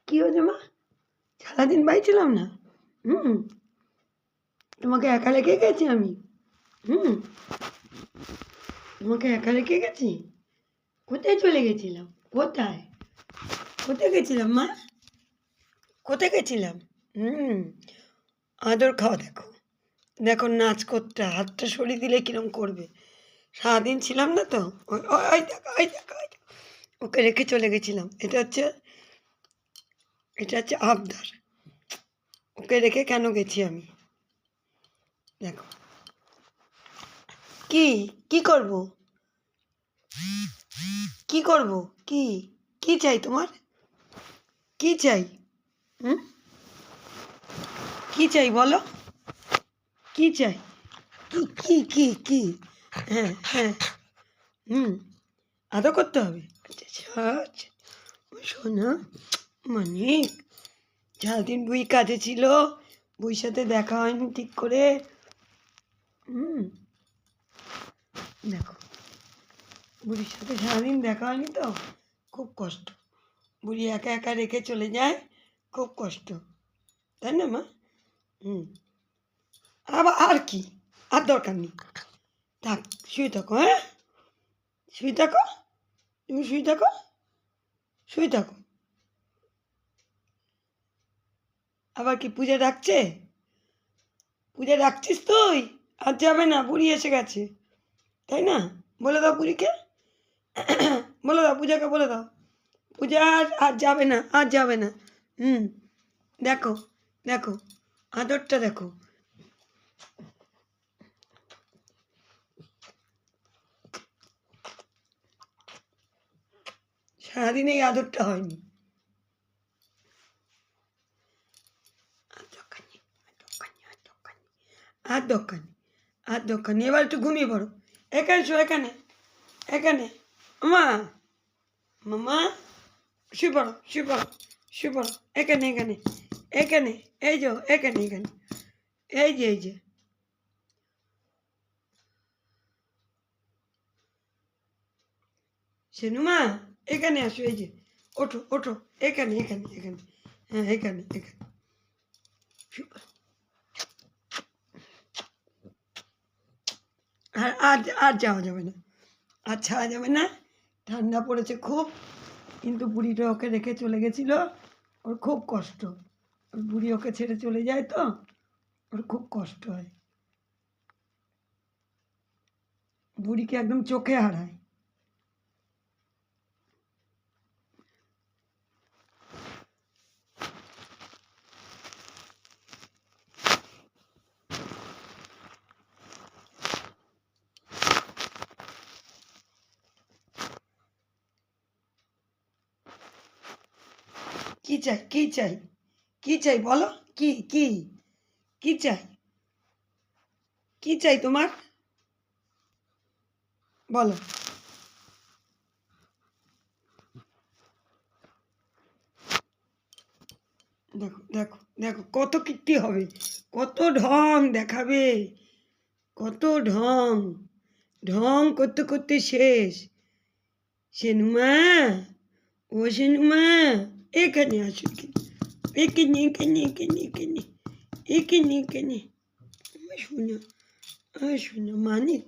কি হয়েছে মা? সারাদিন বাড়ি ছিলাম না? হুম, তোমাকে একা রেখে গেছি আমি? হুম, তোমাকে একা রেখে গেছি? কোথায় চলে গেছিলাম? কোথায়? কোথায় গেছিলাম মা? কোথায় গেছিলাম? হুম, আদর খাওয়া দেখো। দেখো নাচ করতে হাতটা সরিয়ে দিলে কিরম করবে। সারাদিন ছিলাম না তো, ওই দেখো ওই দেখো ওই দেখো। ওকে রেখে চলে গেছিলাম। এটা হচ্ছে আবদার। ওকে রেখে কেন গেছি আমি? দেখো কি কি করব? কি করব? কি কি চাই তোমার? কি চাই? হুম, কি চাই বলো? কি চাই? কি? হ্যাঁ হ্যাঁ। হুম, আদর করতে হবে। আচ্ছা আচ্ছা আচ্ছা। ওই শোনা মানিক, সারাদিন বুই কাজে ছিল, বুইর সাথে দেখা হয়নি ঠিক করে। হুম, দেখো বুড়ির সাথে সারাদিন দেখা হয়নি তো, খুব কষ্ট। বুড়ি একা একা রেখে চলে যায়, খুব কষ্ট, তাই না মা? হুম, আবার আর কি? আর দরকার নেই, থাক, শুয়ে থাকো। হ্যাঁ, শুয়ে থাকো, তুমি শুয়ে থাকো, শুয়ে থাকো। আবার কি পূজা ডাকছে? পূজা ডাকছিস তুই? আর যাবে না, বুড়ি এসে গেছে, তাই না? বলে দাও বুড়িকে, বলে দাও পূজাকে, বলে দাও পূজা আর যাবে না, আর যাবে না। হুম, দেখো দেখো আদরটা দেখো। সারাদিন এই আদরটা হয়নি। আর দরকার নেই, আর দরকার নেই, আর দরকার নেই। এবার একটু ঘুমিয়ে পড়ো। এখানে শো, এখানে এখানে। মা, মামা, শুয়ে পড়ো শুয়ে পড়ো শুয়ে পড়ো। এখানে এখানে এখানে, এই যে এখানে এখানে, এই যে সেনুমা, এখানে আসো, এই যে ওঠো ওঠো, এখানে এখানে এখানে, হ্যাঁ এখানে এখানে শুয়ে পড়ো। আর যাওয়া যাবে না, আর ছাড়া যাবে না। ঠান্ডা পড়েছে খুব, কিন্তু বুড়িটা ওকে রেখে চলে গেছিল, ওর খুব কষ্ট। ওর বুড়ি ওকে ছেড়ে চলে যায় তো, ওর খুব কষ্ট হয়। বুড়িকে একদম চোখে হারায়। কি চাই কি চাই? কি চাই বলো? কি চাই? কি চাই তোমার? বলো। দেখো দেখো দেখো কত কীর্তি হবে, কত ঢং দেখাবে, কত ঢং, ঢং করতে করতে শেষ। সেনুমা, ও সেনুমা, এখানে আসো, এখানে এখানে এখানে এখানে এখানে এখানে। আমার শোনা, আমার শোনা মানিক,